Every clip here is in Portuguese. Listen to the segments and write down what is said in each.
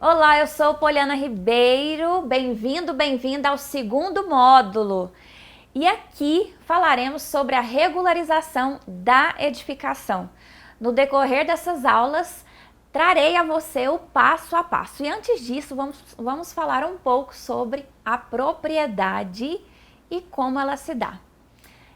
Olá, eu sou Poliana Ribeiro, bem-vindo, bem-vinda ao segundo módulo. E aqui falaremos sobre a regularização da edificação. No decorrer dessas aulas, trarei a você o passo a passo. E antes disso, vamos falar um pouco sobre a propriedade e como ela se dá.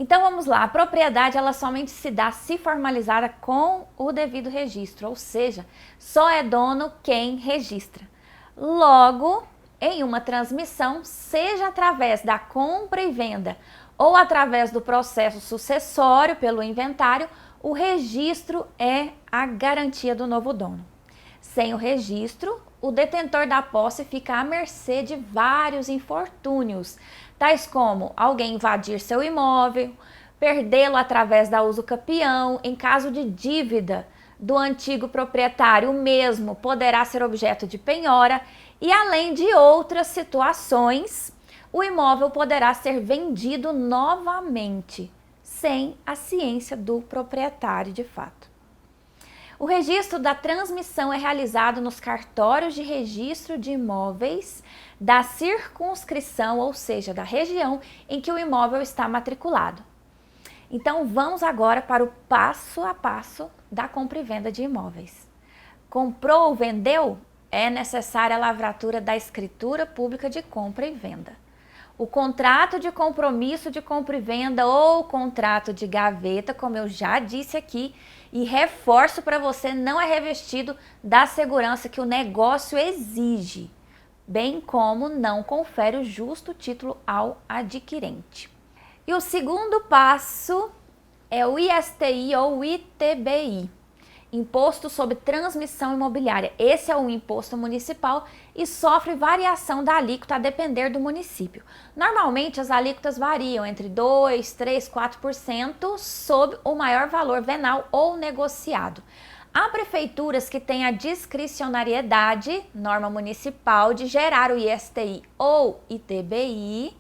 Então vamos lá, a propriedade ela somente se dá se formalizada com o devido registro, ou seja, só é dono quem registra. Logo, em uma transmissão, seja através da compra e venda ou através do processo sucessório pelo inventário, o registro é a garantia do novo dono. Sem o registro, o detentor da posse fica à mercê de vários infortúnios, tais como alguém invadir seu imóvel, perdê-lo através da uso capião, em caso de dívida do antigo proprietário, o mesmo poderá ser objeto de penhora e, além de outras situações, o imóvel poderá ser vendido novamente, sem a ciência do proprietário de fato. O registro da transmissão é realizado nos cartórios de registro de imóveis da circunscrição, ou seja, da região em que o imóvel está matriculado. Então, vamos agora para o passo a passo da compra e venda de imóveis. Comprou ou vendeu? É necessária a lavratura da escritura pública de compra e venda. O contrato de compromisso de compra e venda ou contrato de gaveta, como eu já disse aqui, e reforço para você, não é revestido da segurança que o negócio exige, bem como não confere o justo título ao adquirente. E o segundo passo é o ISTI ou ITBI, Imposto sobre Transmissão Imobiliária. Esse é um imposto municipal e sofre variação da alíquota a depender do município. Normalmente as alíquotas variam entre 2, 3, 4% sob o maior valor venal ou negociado. Há prefeituras que têm a discricionariedade, norma municipal, de gerar o ISTI ou ITBI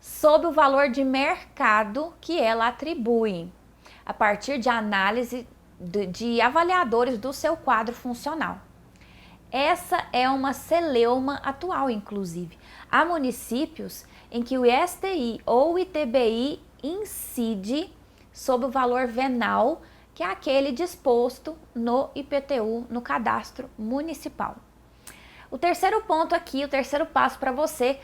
sob o valor de mercado que ela atribui, a partir de análise de avaliadores do seu quadro funcional. Essa é uma celeuma atual, inclusive. Há municípios em que o ISTI ou o ITBI incide sobre o valor venal, que é aquele disposto no IPTU, no cadastro municipal. O terceiro ponto aqui, o terceiro passo para você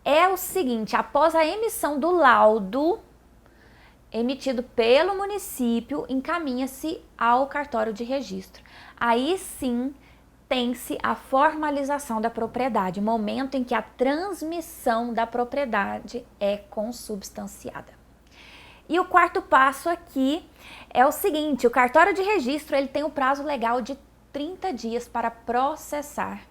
é o seguinte: após a emissão do laudo emitido pelo município, encaminha-se ao cartório de registro. Aí sim tem-se a formalização da propriedade, momento em que a transmissão da propriedade é consubstanciada. E o quarto passo aqui é o seguinte: o cartório de registro ele tem um prazo legal de 30 dias para processar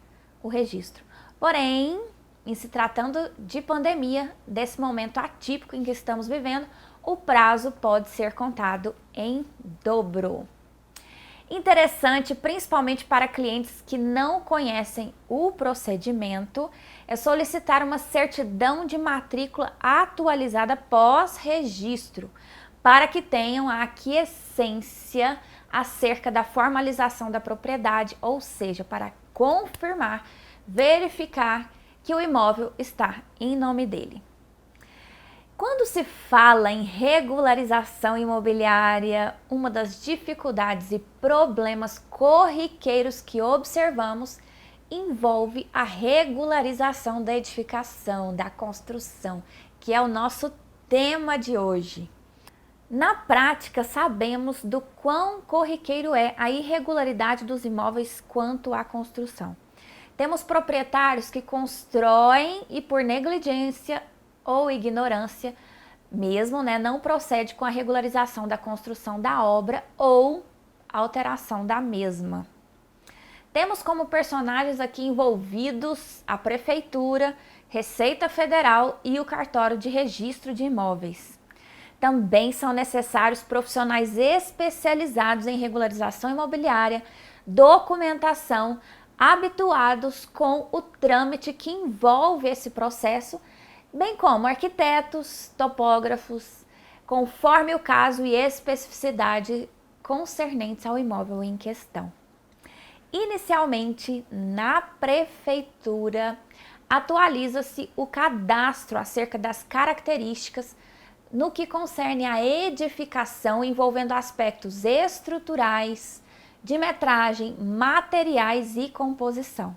o registro. Porém, em se tratando de pandemia, desse momento atípico em que estamos vivendo, o prazo pode ser contado em dobro. Interessante, principalmente para clientes que não conhecem o procedimento, é solicitar uma certidão de matrícula atualizada pós-registro, para que tenham a aquiescência acerca da formalização da propriedade, ou seja, para confirmar, verificar que o imóvel está em nome dele. Quando se fala em regularização imobiliária, uma das dificuldades e problemas corriqueiros que observamos envolve a regularização da edificação, da construção, que é o nosso tema de hoje. Na prática, sabemos do quão corriqueiro é a irregularidade dos imóveis quanto à construção. Temos proprietários que constroem e, por negligência ou ignorância mesmo, não procede com a regularização da construção da obra ou alteração da mesma. Temos como personagens aqui envolvidos a Prefeitura, Receita Federal e o Cartório de Registro de Imóveis. Também são necessários profissionais especializados em regularização imobiliária, documentação, habituados com o trâmite que envolve esse processo, bem como arquitetos, topógrafos, conforme o caso e especificidade concernentes ao imóvel em questão. Inicialmente, na prefeitura, atualiza-se o cadastro acerca das características no que concerne à edificação envolvendo aspectos estruturais, de metragem, materiais e composição.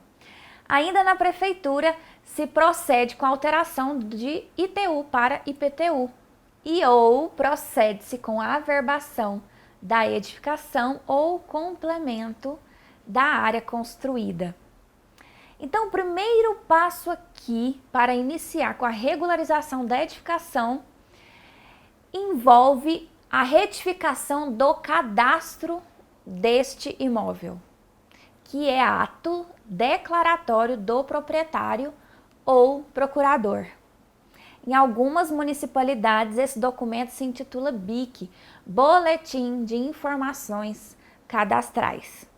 Ainda na prefeitura, se procede com a alteração de ITU para IPTU ou procede-se com a averbação da edificação ou complemento da área construída. Então, o primeiro passo aqui para iniciar com a regularização da edificação envolve a retificação do cadastro deste imóvel, que é ato declaratório do proprietário ou procurador. Em algumas municipalidades, esse documento se intitula BIC, Boletim de Informações Cadastrais.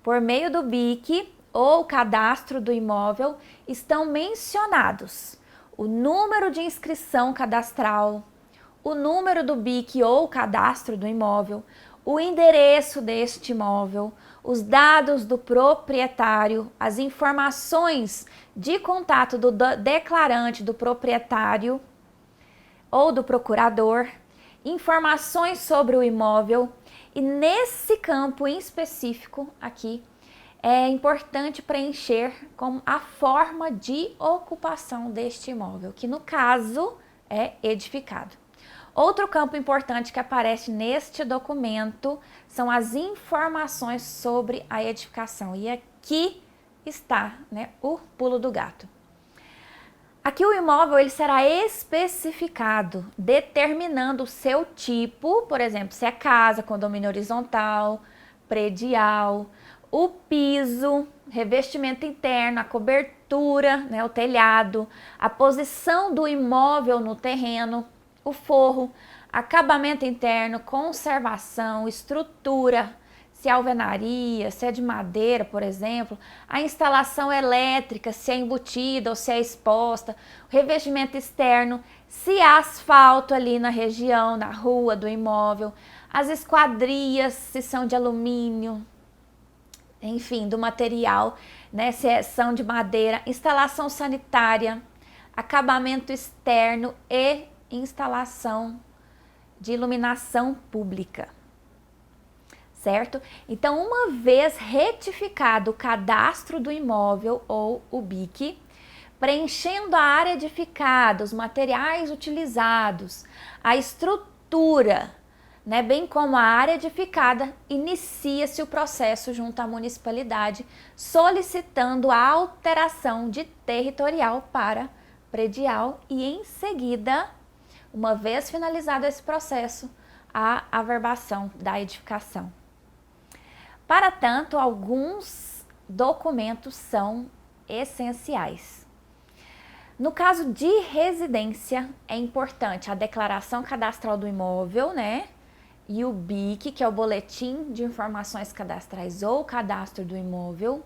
Por meio do BIC ou cadastro do imóvel, estão mencionados o número de inscrição cadastral, o número do BIC ou cadastro do imóvel, o endereço deste imóvel, os dados do proprietário, as informações de contato do declarante, do proprietário ou do procurador, informações sobre o imóvel, e nesse campo em específico aqui é importante preencher com a forma de ocupação deste imóvel, que no caso é edificado. Outro campo importante que aparece neste documento são as informações sobre a edificação. E aqui está, o pulo do gato. Aqui o imóvel ele será especificado, determinando o seu tipo, por exemplo, se é casa, condomínio horizontal, predial, o piso, revestimento interno, a cobertura, o telhado, a posição do imóvel no terreno, o forro, acabamento interno, conservação, estrutura, se é alvenaria, se é de madeira, por exemplo, a instalação elétrica, se é embutida ou se é exposta, o revestimento externo, se há asfalto ali na região, na rua do imóvel, as esquadrias, se são de alumínio, enfim, do material, se são de madeira, instalação sanitária, acabamento externo e instalação de iluminação pública, certo? Então, uma vez retificado o cadastro do imóvel ou o BIC, preenchendo a área edificada, os materiais utilizados, a estrutura, bem como a área edificada, inicia-se o processo junto à municipalidade, solicitando a alteração de territorial para predial e, em seguida, uma vez finalizado esse processo, a averbação da edificação. Para tanto, alguns documentos são essenciais. No caso de residência, é importante a declaração cadastral do imóvel, e o BIC, que é o Boletim de Informações Cadastrais ou Cadastro do Imóvel,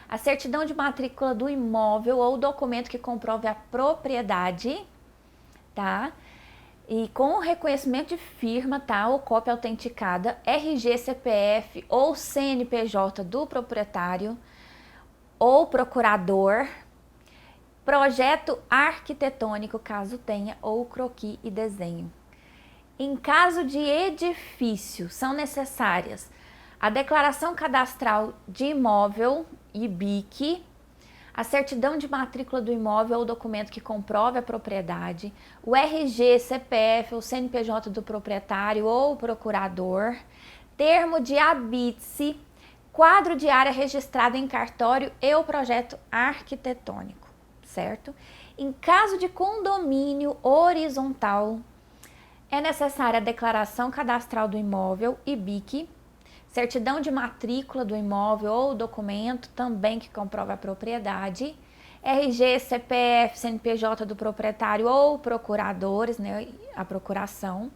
a certidão de matrícula do imóvel ou documento que comprove a propriedade, tá? E com o reconhecimento de firma, tá? Ou cópia autenticada, RG, CPF ou CNPJ do proprietário ou procurador, projeto arquitetônico, caso tenha, ou croquis e desenho. Em caso de edifício, são necessárias a declaração cadastral de imóvel e BIC, a certidão de matrícula do imóvel ou documento que comprove a propriedade, o RG, CPF ou CNPJ do proprietário ou procurador, termo de habite-se, quadro de área registrado em cartório e o projeto arquitetônico, certo? Em caso de condomínio horizontal, é necessária a declaração cadastral do imóvel e BIC, certidão de matrícula do imóvel ou documento também que comprova a propriedade, RG, CPF, CNPJ do proprietário ou procuradores, a procuração,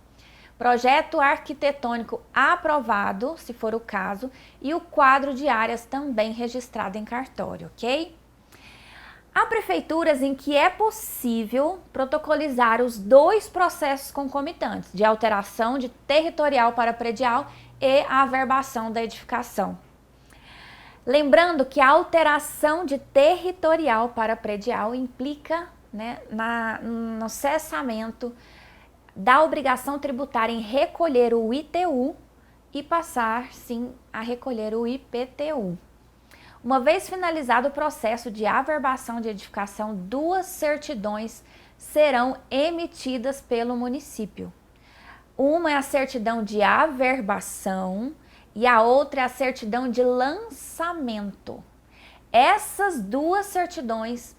projeto arquitetônico aprovado, se for o caso, e o quadro de áreas também registrado em cartório, ok? Há prefeituras em que é possível protocolizar os dois processos concomitantes, de alteração de territorial para predial e a averbação da edificação. Lembrando que a alteração de territorial para predial implica, né, no cessamento da obrigação tributária em recolher o ITU e passar, sim, a recolher o IPTU. Uma vez finalizado o processo de averbação de edificação, 2 certidões serão emitidas pelo município. Uma é a certidão de averbação e a outra é a certidão de lançamento. Essas 2 certidões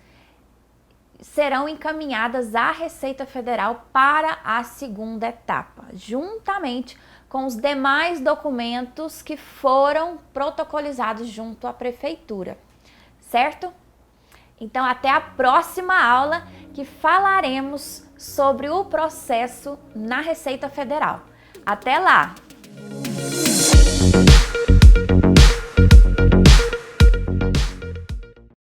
serão encaminhadas à Receita Federal para a segunda etapa, juntamente com os demais documentos que foram protocolizados junto à Prefeitura, certo? Então, até a próxima aula que falaremos sobre o processo na Receita Federal. Até lá!